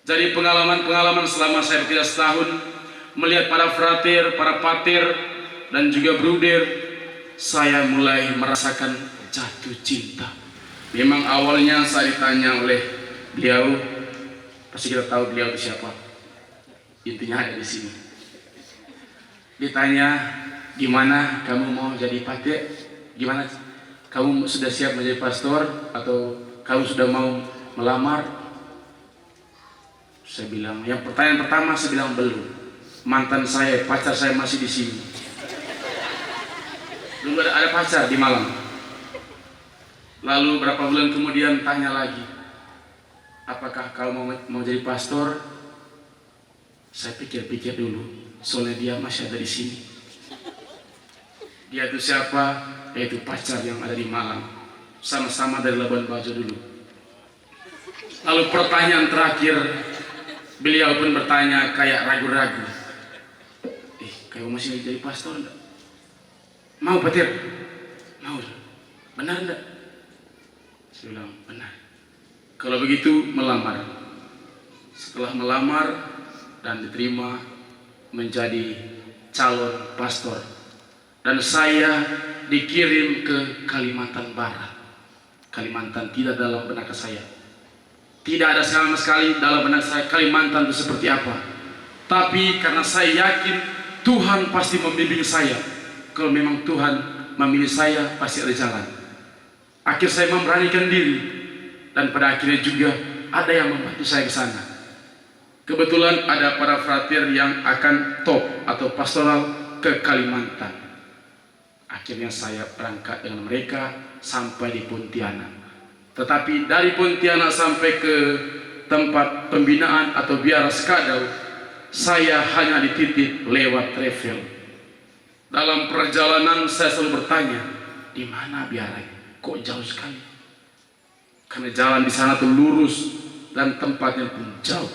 Jadi pengalaman-pengalaman selama saya bekerja setahun, melihat para frater, para pater, dan juga bruder, saya mulai merasakan jatuh cinta. Memang awalnya saya ditanya oleh beliau, pasti kita tahu beliau itu siapa. Intinya ada di sini. Ditanya, gimana kamu mau jadi pater? Gimana? Kamu sudah siap menjadi pastor atau kamu sudah mau melamar? Saya bilang, yang pertanyaan pertama saya bilang belum. Mantan saya, pacar saya masih di sini. Dulu ada pacar di Malang. Lalu berapa bulan kemudian tanya lagi, apakah kau mau jadi pastor? Saya pikir-pikir dulu, soalnya dia masih ada di sini. Dia itu siapa? Yaitu pacar yang ada di Malang. Sama-sama dari Labuan Bajo dulu. Lalu pertanyaan terakhir, beliau pun bertanya kayak ragu-ragu. Kau masih jadi pastor enggak? Mau pater? Mau. Benar enggak? Saya bilang benar. Kalau begitu melamar. Setelah melamar dan diterima menjadi calon pastor. Dan saya dikirim ke Kalimantan Barat. Kalimantan tidak dalam benak saya. Tidak ada sama sekali dalam benak saya Kalimantan itu seperti apa. Tapi karena saya yakin Tuhan pasti membimbing saya. Kalau memang Tuhan memilih saya, pasti ada jalan. Akhir saya memberanikan diri. Dan pada akhirnya juga ada yang membantu saya ke sana. Kebetulan ada para frater yang akan top atau pastoral ke Kalimantan. Akhirnya saya berangkat dengan mereka sampai di Pontianak. Tetapi dari Pontianak sampai ke tempat pembinaan atau biara Skadau, saya hanya dititip lewat travel. Dalam perjalanan saya selalu bertanya, di mana biaranya? Kok jauh sekali? Karena jalan di sana tuh lurus dan tempatnya pun jauh.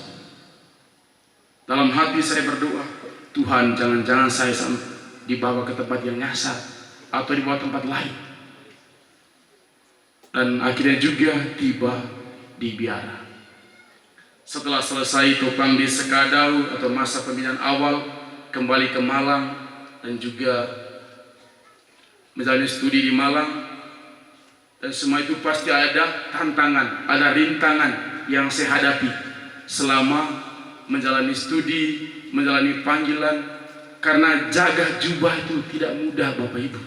Dalam hati saya berdoa, Tuhan jangan-jangan saya dibawa ke tempat yang nyasar atau dibawa tempat lain. Dan akhirnya juga tiba di biara. Setelah selesai topang di Sekadau atau masa pembinaan awal, kembali ke Malang dan juga menjalani studi di Malang. Dan semua itu pasti ada tantangan, ada rintangan yang saya hadapi selama menjalani studi, menjalani panggilan. Karena jaga jubah itu tidak mudah, Bapak Ibu.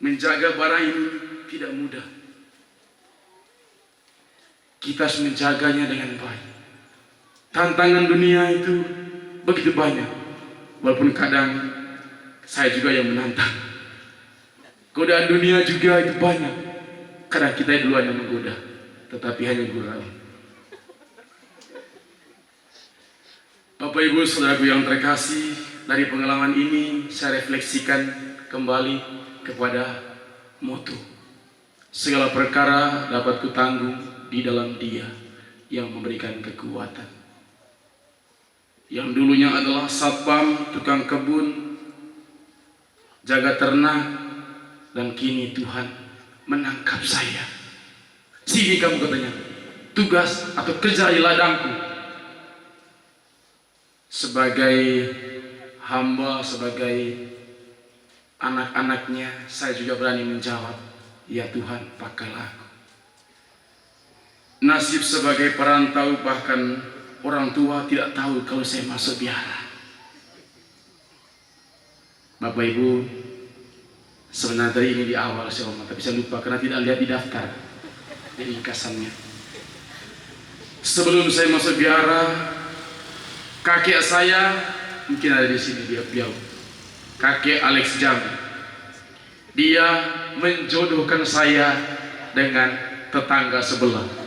Menjaga barang ini tidak mudah. Kita harus menjaganya dengan baik. Tantangan dunia itu begitu banyak. Walaupun kadang saya juga yang menantang. Godaan dunia juga itu banyak. Karena kita duluan yang menggoda, tetapi hanya gurau. Bapak Ibu saudaraku yang terkasih, dari pengalaman ini saya refleksikan kembali kepada moto. Segala perkara dapat kutanggung di dalam Dia yang memberikan kekuatan. Yang dulunya adalah satpam, tukang kebun, jaga ternak, dan kini Tuhan menangkap saya. Sini kamu, katanya, tugas atau kerja di ladangku. Sebagai hamba, sebagai anak-anaknya, saya juga berani menjawab, ya Tuhan, pakailah aku. Nasib sebagai perantau, bahkan orang tua tidak tahu kalau saya masuk biara. Bapak Ibu, sebenarnya tadi ini di awal saya ngomong, tapi saya lupa karena tidak lihat di daftar, di ringkasannya. Sebelum saya masuk biara, kakek saya mungkin ada di sini, dia kakek Alex Jambi. Dia menjodohkan saya dengan tetangga sebelah.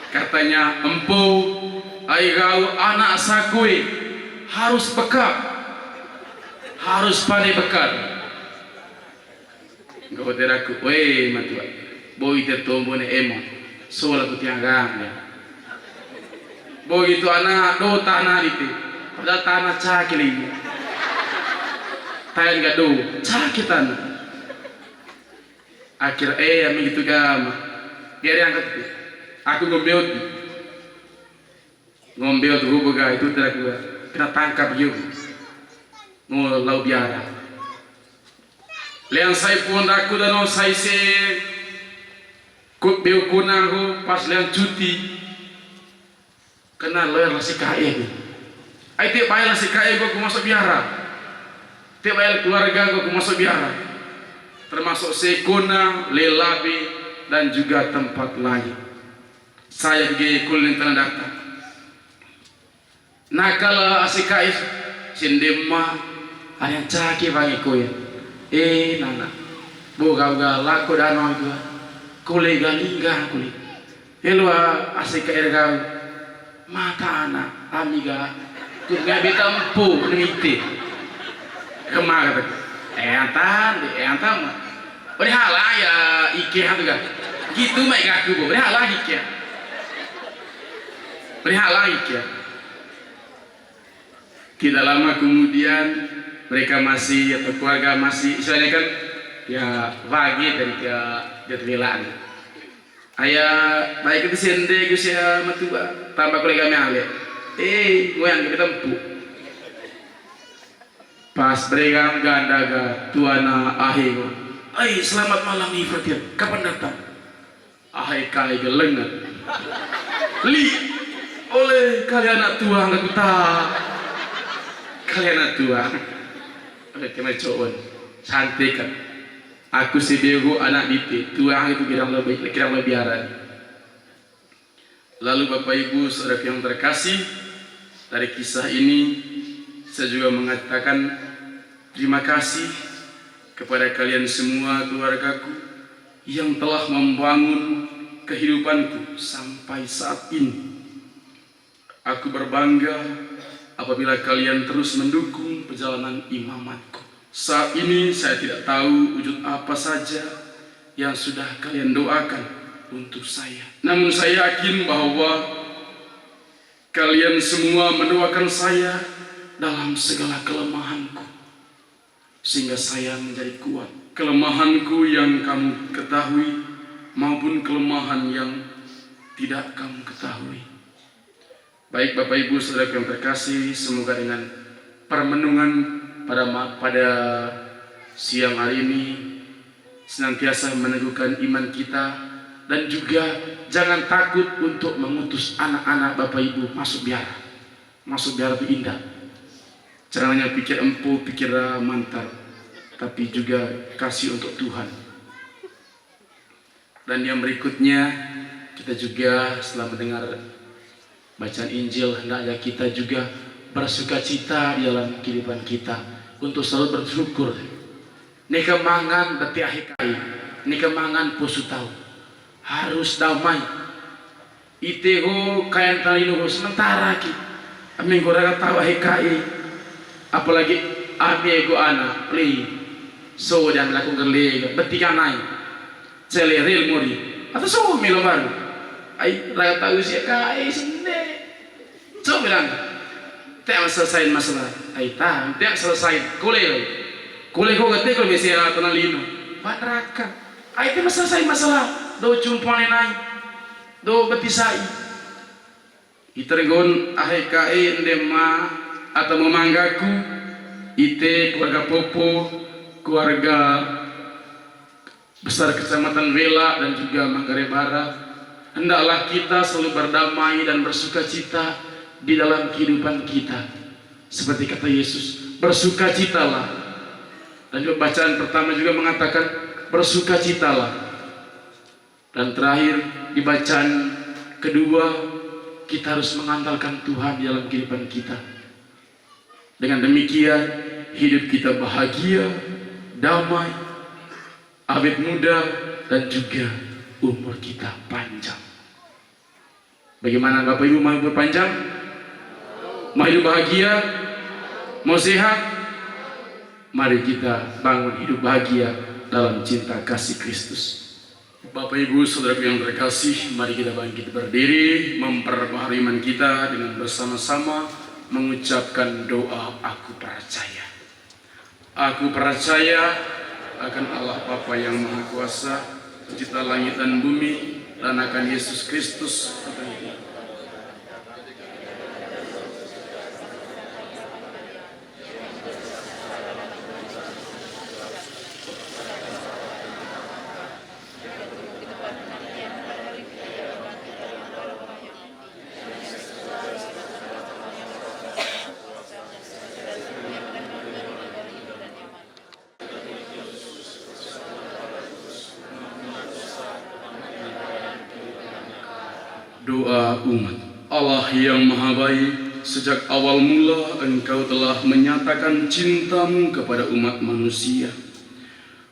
Katanya, empu, aigau anak sakui harus peka, harus pandai bekal. Engkau teraku, weh matua, boy tertombo ne emo, sola tu tianggang ya. Boy itu anak do tanah itu, padahal tanah cakil ini. Tayan gak do, cakil tanah. Akhir yang begitu gama, biar yang ketiga. Aku ngombeot hubungan itu tidak gua kena tangkap juga mau lau biara liang saya pun aku dan saya se kut beu kunang pas liang cuti kena loyal si kae ai tiap bayar si kae gua masuk biara tiap bayar keluarga gua masuk biara termasuk sekuna lelabi dan juga tempat lain saya pergi kulin tanah datang nakala asikai sindema ada yang caki bagi kowe nana boga lako dano gua kule galingga kule elwa asikai erga mata anak amiga tuh nggak bisa empu nemiti kemana antam berhala ya ikea tuh gak gitu mereka aku berhala ikea tidak lama kemudian mereka masih atau keluarga masih istilahnya kan ya pagi dari ke jadwilan ayah baik itu sende gue sia matua tambah kolega meale gue yang kita tempuh pas mereka ganda ga tuana ahi selamat malam nih Fatir kapan datang ahi kali gelengan li oleh kalian anak tua nggak tak kalian anak tua oleh tema cowok santai kan aku si bego anak dite tua itu kira lebih biaran lalu Bapak Ibu saudara yang terkasih dari kisah ini saya juga mengatakan terima kasih kepada kalian semua keluargaku yang telah membangun kehidupanku sampai saat ini. Aku berbangga apabila kalian terus mendukung perjalanan imamatku. Saat ini saya tidak tahu wujud apa saja yang sudah kalian doakan untuk saya. Namun saya yakin bahwa kalian semua mendoakan saya dalam segala kelemahanku, sehingga saya menjadi kuat. Kelemahanku yang kamu ketahui maupun kelemahan yang tidak kamu ketahui. Baik Bapak Ibu Saudara yang terkasih, semoga dengan permenungan pada siang hari ini senantiasa meneguhkan iman kita dan juga jangan takut untuk mengutus anak-anak Bapak Ibu masuk biara. Masuk biara itu indah. Jangan hanya pikir empu, pikir mantap, tapi juga kasih untuk Tuhan. Dan yang berikutnya kita juga setelah mendengar bacaan Injil, hendaknya kita juga bersuka cita di dalam kehidupan kita untuk selalu bersyukur. Nika mangan beti ahikai, nika mangan pusu tahu harus damai. Itego kayan talino sementara ki, amin goraga tahu ahikai, apalagi abi ego anak play so dan lakukan lega beti kanai, celeril mori atau so milo baru, ay raga tahu siya kai sinde. So bilang, tidak selesai masalah. Aita, tidak selesai. Kuliah kau gede kalau misalnya tanah lino. Patraka. Aita selesai masalah. Do cumpuan nai, do betisai. Itergon ahekai ndema atau memanggaku. Ite keluarga Popo, keluarga besar Kecamatan Wela dan juga Manggarai Barat. Hendaklah kita selalu berdamai dan bersuka cita di dalam kehidupan kita, seperti kata Yesus, bersukacitalah. Dan juga bacaan pertama juga mengatakan bersukacitalah. Dan terakhir di bacaan kedua, kita harus mengandalkan Tuhan di dalam kehidupan kita. Dengan demikian hidup kita bahagia, damai, awet muda, dan juga umur kita panjang. Bagaimana Bapak Ibu mau berpanjang? Mau hidup bahagia? Mau sehat? Mari kita bangun hidup bahagia dalam cinta kasih Kristus. Bapak Ibu Saudara yang terkasih, mari kita bangkit berdiri, memperbaharui iman kita dengan bersama-sama mengucapkan doa aku percaya. Aku percaya akan Allah Bapa yang Maha Kuasa, pencipta langit dan bumi, dan akan Yesus Kristus. Doa umat. Allah yang maha baik, sejak awal mula Engkau telah menyatakan cintamu kepada umat manusia.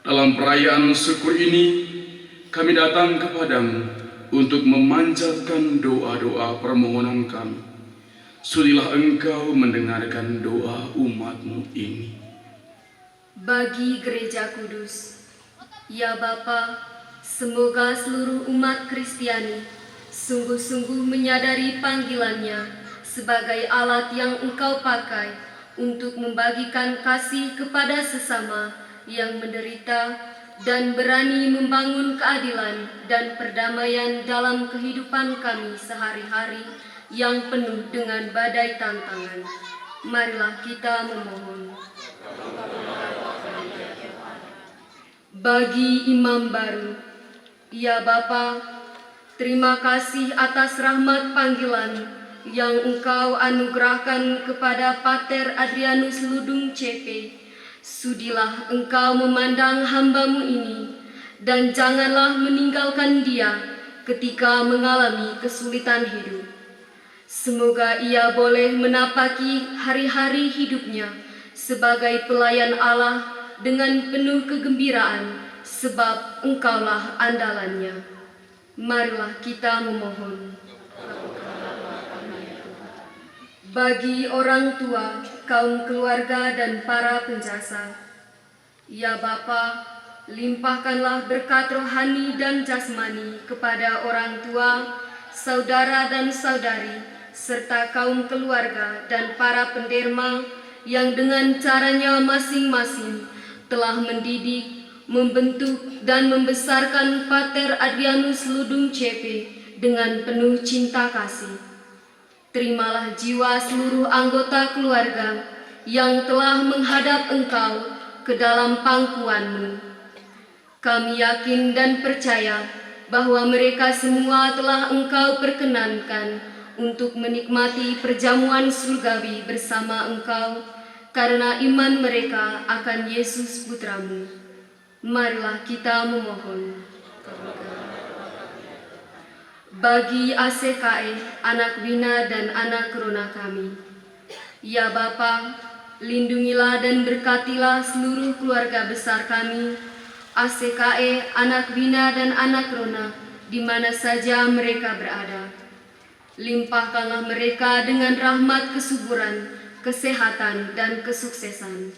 Dalam perayaan syukur ini, kami datang kepadamu untuk memanjatkan doa-doa permohonan kami. Sudilah Engkau mendengarkan doa umat-Mu ini. Bagi Gereja Kudus, ya Bapa, semoga seluruh umat Kristiani sungguh-sungguh menyadari panggilannya sebagai alat yang Engkau pakai untuk membagikan kasih kepada sesama yang menderita dan berani membangun keadilan dan perdamaian dalam kehidupan kami sehari-hari yang penuh dengan badai tantangan. Marilah kita memohon. Bagi imam baru, ya Bapa, terima kasih atas rahmat panggilan yang Engkau anugerahkan kepada Pater Adrianus Ludung CP. Sudilah Engkau memandang hamba-Mu ini, dan janganlah meninggalkan dia ketika mengalami kesulitan hidup. Semoga ia boleh menapaki hari-hari hidupnya sebagai pelayan Allah dengan penuh kegembiraan, sebab Engkaulah andalannya. Marilah kita memohon. Bagi orang tua, kaum keluarga dan para penjasa, ya Bapa, limpahkanlah berkat rohani dan jasmani kepada orang tua, saudara dan saudari, serta kaum keluarga dan para penderma yang dengan caranya masing-masing telah mendidik, membentuk dan membesarkan Pater Adrianus Ludung CP dengan penuh cinta kasih. Terimalah jiwa seluruh anggota keluarga yang telah menghadap Engkau ke dalam pangkuan-Mu. Kami yakin dan percaya bahwa mereka semua telah Engkau perkenankan untuk menikmati perjamuan surgawi bersama Engkau karena iman mereka akan Yesus Putra-Mu. Marilah kita memohon. Bagi ACKE, anak bina dan anak rona kami, ya Bapa, lindungilah dan berkatilah seluruh keluarga besar kami, ACKE, anak bina dan anak rona, di mana saja mereka berada. Limpahkanlah mereka dengan rahmat kesuburan, kesehatan, dan kesuksesan.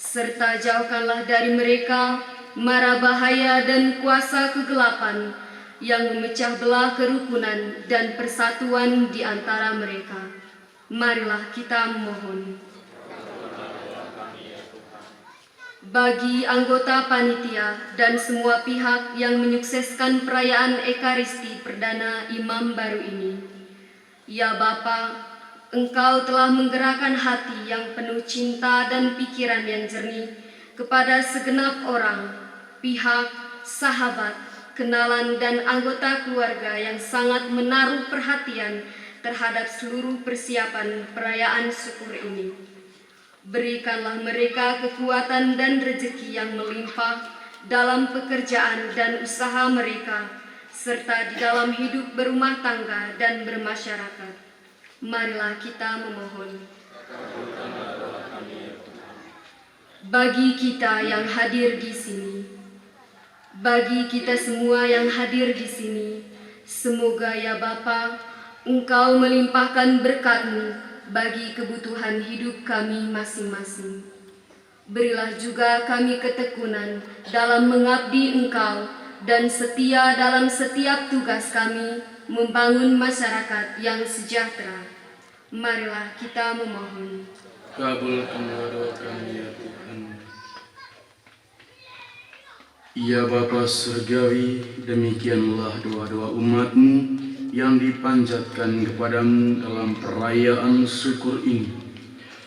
Serta jauhkanlah dari mereka mara bahaya dan kuasa kegelapan yang memecah belah kerukunan dan persatuan di antara mereka. Marilah kita memohon. Bagi anggota panitia dan semua pihak yang menyukseskan perayaan Ekaristi Perdana Imam baru ini, ya Bapa, Engkau telah menggerakkan hati yang penuh cinta dan pikiran yang jernih kepada segenap orang, pihak, sahabat, kenalan, dan anggota keluarga yang sangat menaruh perhatian terhadap seluruh persiapan perayaan syukur ini. Berikanlah mereka kekuatan dan rezeki yang melimpah dalam pekerjaan dan usaha mereka, serta di dalam hidup berumah tangga dan bermasyarakat. Marilah kita memohon. Bagi kita yang hadir di sini, bagi kita semua yang hadir di sini, semoga ya Bapa, Engkau melimpahkan berkat-Mu bagi kebutuhan hidup kami masing-masing. Berilah juga kami ketekunan dalam mengabdi Engkau dan setia dalam setiap tugas kami membangun masyarakat yang sejahtera. Marilah kita memohon. Kabulkanlah doa kami ya Tuhan. Ya Bapa Surgawi, demikianlah doa-doa umat-Mu yang dipanjatkan kepadamu dalam perayaan syukur ini.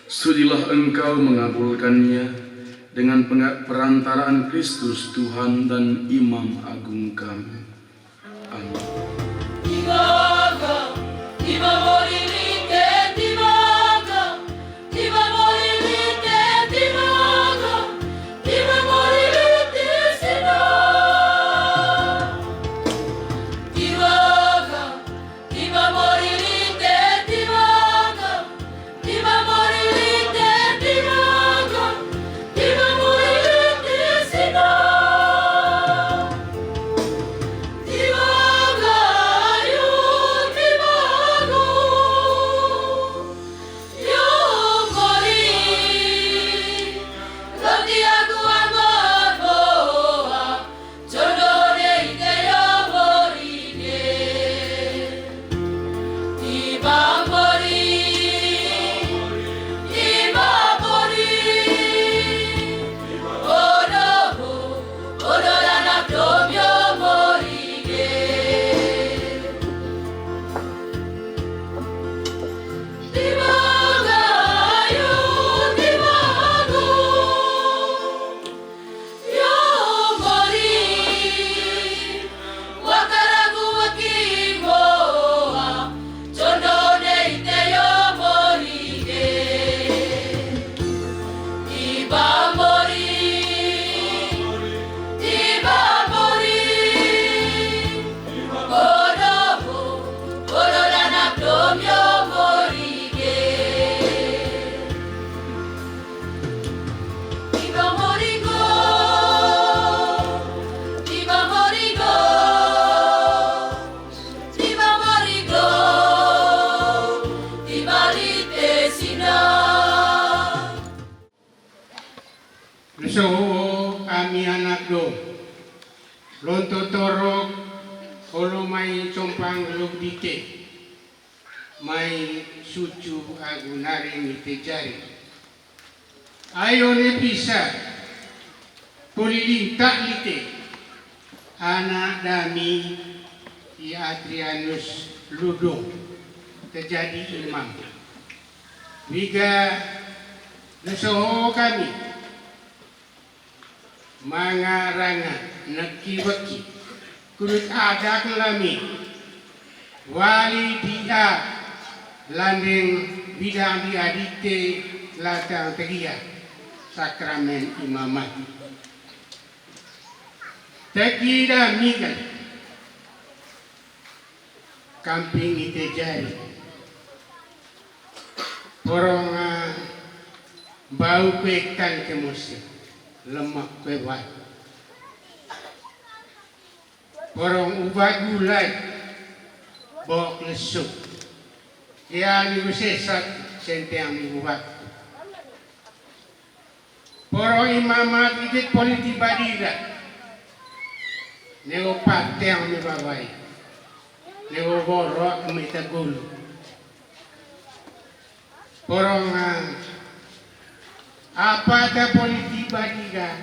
Sudilah Engkau mengabulkannya dengan perantaraan Kristus Tuhan dan Imam Agung kami. Amin. So kami anak do lonto torok olo mai compang lug dike mai sucu agunari mite jari ayo ne bisa polilintak lite anak dami i Adrianus Ludo terjadi imam wiga nesoho kami mangaranga nakiwaki kurut ada kelami wali dia landing bidang diadite latang tegia sakramen imamat tegira migal kamping ite jari porong bau pekan ke musim lemak kuat, porong ubat gulai, bok lesuk, yang sesat senteng dibuat, porong imamat itu politik badira, nego pateng mibabai, nego borok mitagul, porong apa ada politik badira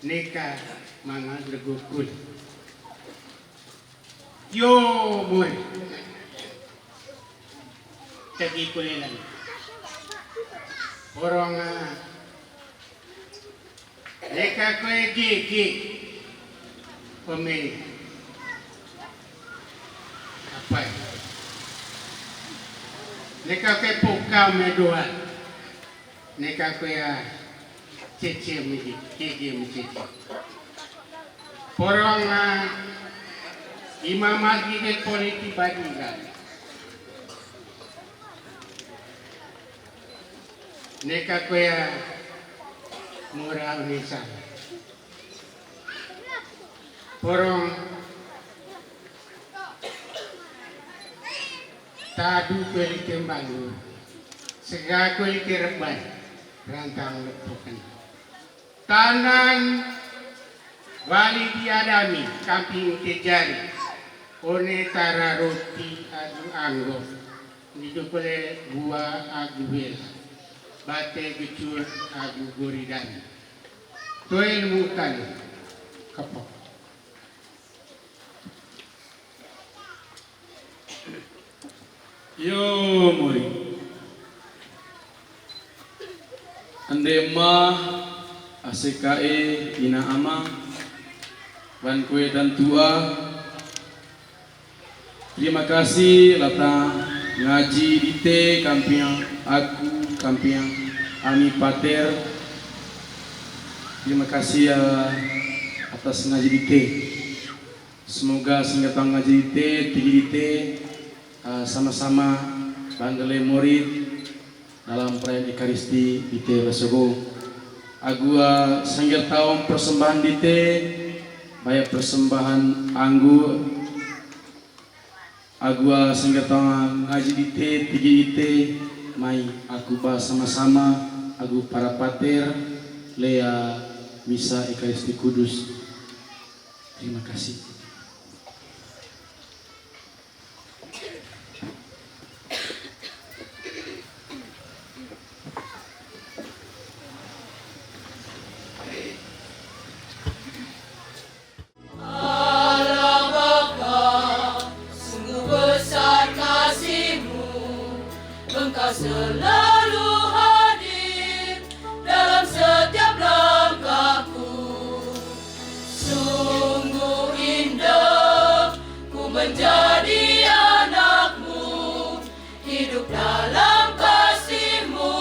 neka mangan legukul yo boy tagi kulelan orang neka kue gigi pemilih apa neka kue pokal medoan neka kuya cece miji kiki miji porong imam lagi ke politik badingan neka kuya murah nisa porong tadu kuya tembangu segala kuya kereban rantang lepukan tanan wali diadami kamping kejari one tara roti adu anggo didukule buah adu bela bate gecur adu goridan toel mutan kapok. Yo mori. Ande ma ACKE ina ama ban kue dan tua. Terima kasih lata ngaji dite kampiang aku kampiang ami pater. Terima kasih atas ngaji dite. Semoga singkatan ngaji dite tinggi dite sama-sama banggele murid dalam perayaan Ekaristi dite Rasogo. Agua sangger tahun persembahan dite banyak persembahan anggur. Agua sangger tahun ngaji dite tinggi dite mai aku bahas sama-sama agu para pater lea misa Ekaristi Kudus. Terima kasih. Selalu hadir dalam setiap langkahku. Sungguh indah ku menjadi anakmu, hidup dalam kasihmu,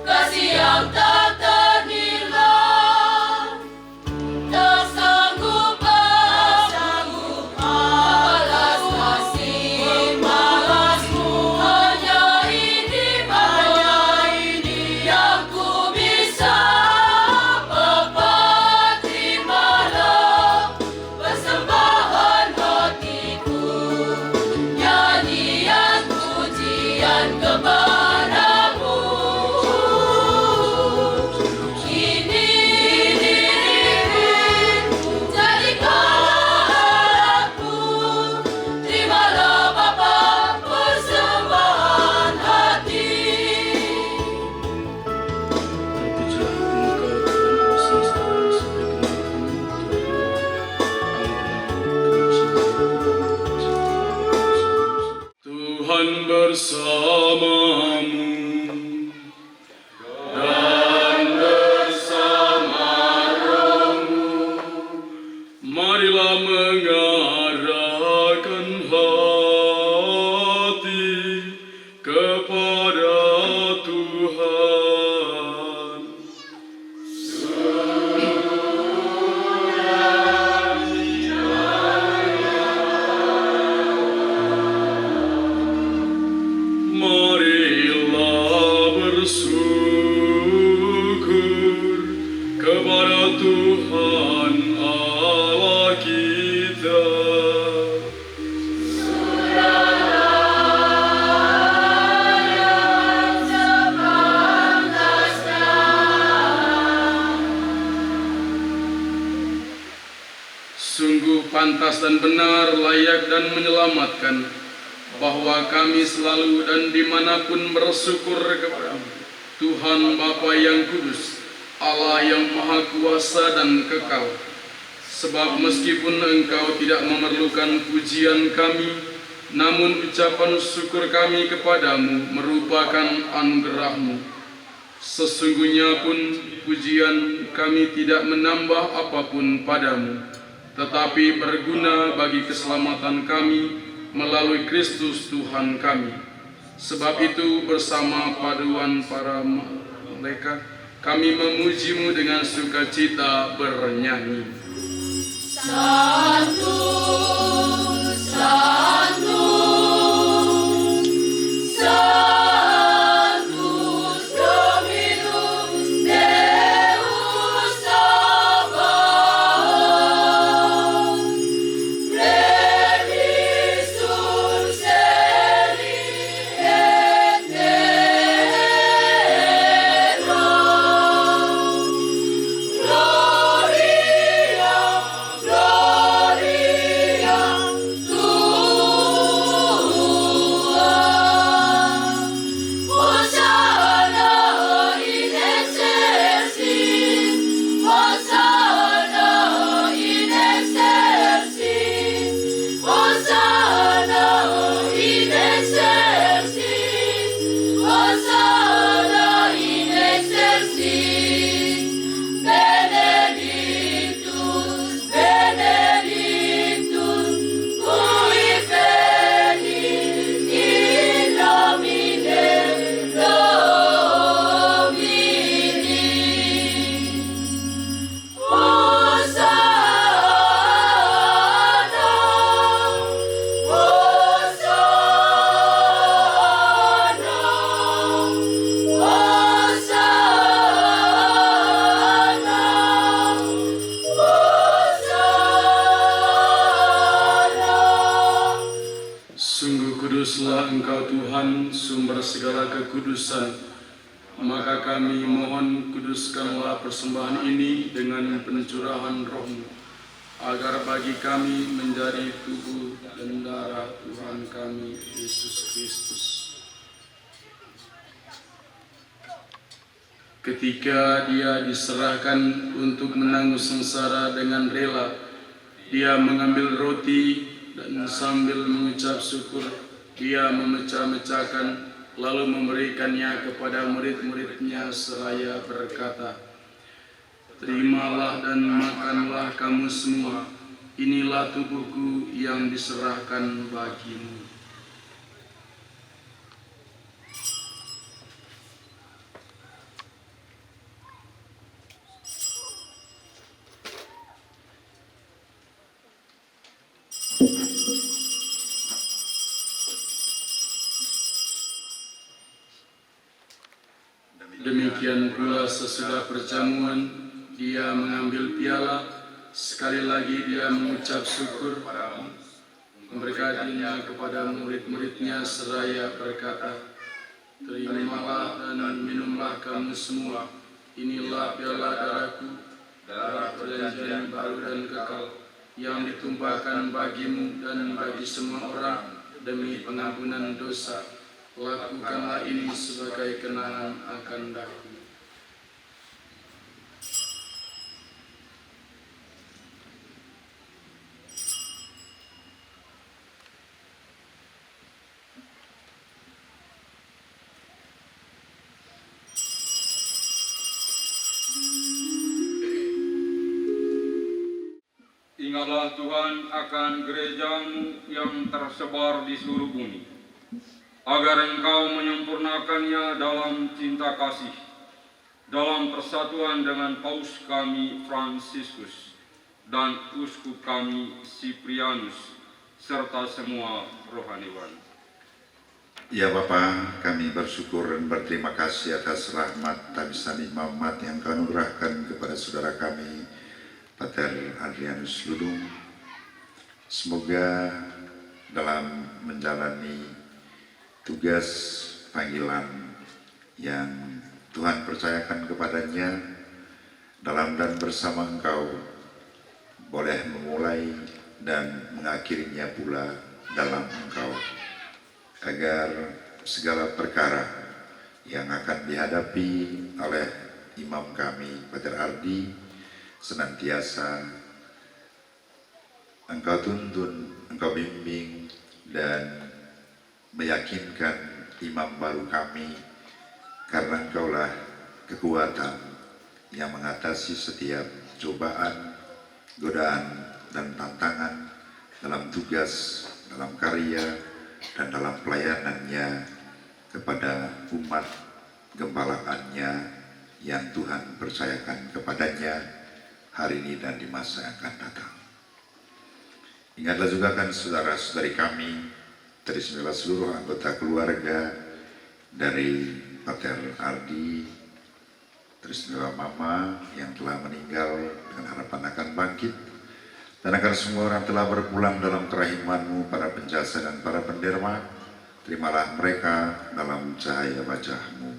kasih yang tak ternilai. Tak sanggup balas kasih malasmu. Tuhan bersamamu dan bersama rohmu. Marilah mengarahkan hati kepada Tuhan. Marilah bersyukur kepada Tuhan Allah kita. Sungguh pantas dan benar, layak dan menyelamatkan bahwa kami selalu dan dimanapun bersyukur kepada-Mu, Tuhan Bapa yang kudus, Allah yang maha kuasa dan kekal. Sebab meskipun Engkau tidak memerlukan pujian kami, namun ucapan syukur kami kepadamu merupakan anugerah-Mu. Sesungguhnya pun pujian kami tidak menambah apapun padamu, tetapi berguna bagi keselamatan kami melalui Kristus Tuhan kami. Sebab itu bersama paduan para malaikat kami memuji-Mu dengan sukacita bernyanyi. Sanctus, Sanctus, Sanctus Dominus Deus Sabaoth, Plenius Celi et terra, Gloria, Gloria, kuduslah Engkau Tuhan, sumber segala kekudusan. Maka kami mohon kuduskanlah persembahan ini dengan pencurahan roh-Mu, agar bagi kami menjadi tubuh dan darah Tuhan kami Yesus Kristus. Ketika Dia diserahkan untuk menanggung sengsara dengan rela, Dia mengambil roti dan sambil mengucap syukur, Dia memecah-mecahkan lalu memberikannya kepada murid-muridnya seraya berkata, "Terimalah dan makanlah kamu semua, inilah tubuhku yang diserahkan bagimu." Demikian pula sesudah perjamuan, Dia mengambil piala, sekali lagi Dia mengucap syukur, memberkatinya kepada murid-muridnya seraya berkata, "Terimalah dan minumlah kamu semua, inilah piala darahku, darah perjanjian baru dan kekal, yang ditumpahkan bagimu dan bagi semua orang demi pengampunan dosa. Lakukanlah ini sebagai kenangan akan daku." Ingatlah Tuhan akan gereja-Mu yang tersebar di seluruh bumi, agar Engkau menyempurnakannya dalam cinta kasih, dalam persatuan dengan Paus kami Fransiskus dan Uskup kami Siprianus, serta semua rohaniwan. Ya Bapa, kami bersyukur dan berterima kasih atas rahmat tabisan imamat yang Kau anugerahkan kepada saudara kami, Pater Adrianus Ludung. Semoga dalam menjalani tugas panggilan yang Tuhan percayakan kepadanya, dalam dan bersama Engkau, boleh memulai dan mengakhirinya pula dalam Engkau, agar segala perkara yang akan dihadapi oleh imam kami, Pater Ardi, senantiasa Engkau tuntun, Engkau bimbing, dan meyakinkan imam baru kami, karena Engkaulah kekuatan yang mengatasi setiap cobaan, godaan, dan tantangan dalam tugas, dalam karya, dan dalam pelayanannya kepada umat gembalaannya yang Tuhan percayakan kepadanya hari ini dan di masa yang akan datang. Ingatlah juga kan saudara-saudari kami, teristimewa seluruh anggota keluarga dari Pater Ardi, teristimewa Mama yang telah meninggal dengan harapan akan bangkit, dan agar semua orang telah berpulang dalam kerahiman-Mu, para penjasa dan para penderma. Terimalah mereka dalam cahaya wajah-Mu.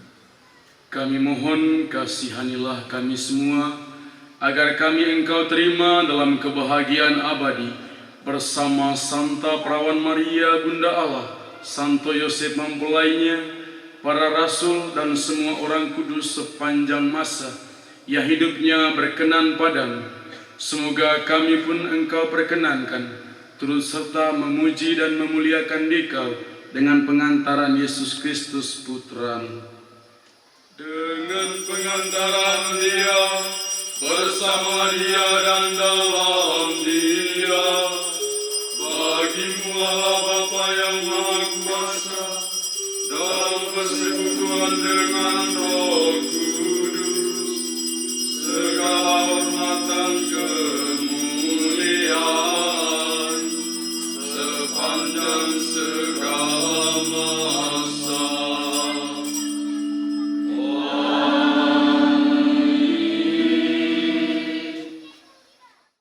Kami mohon kasihanilah kami semua, agar kami Engkau terima dalam kebahagiaan abadi bersama Santa Perawan Maria Bunda Allah, Santo Yosef mempelainya, para rasul dan semua orang kudus sepanjang masa yang hidupnya berkenan padamu. Semoga kami pun Engkau perkenankan turut serta memuji dan memuliakan Dikau dengan pengantaran Yesus Kristus Putra-Mu. Dengan pengantaran Dia, bersama Dia dan dalam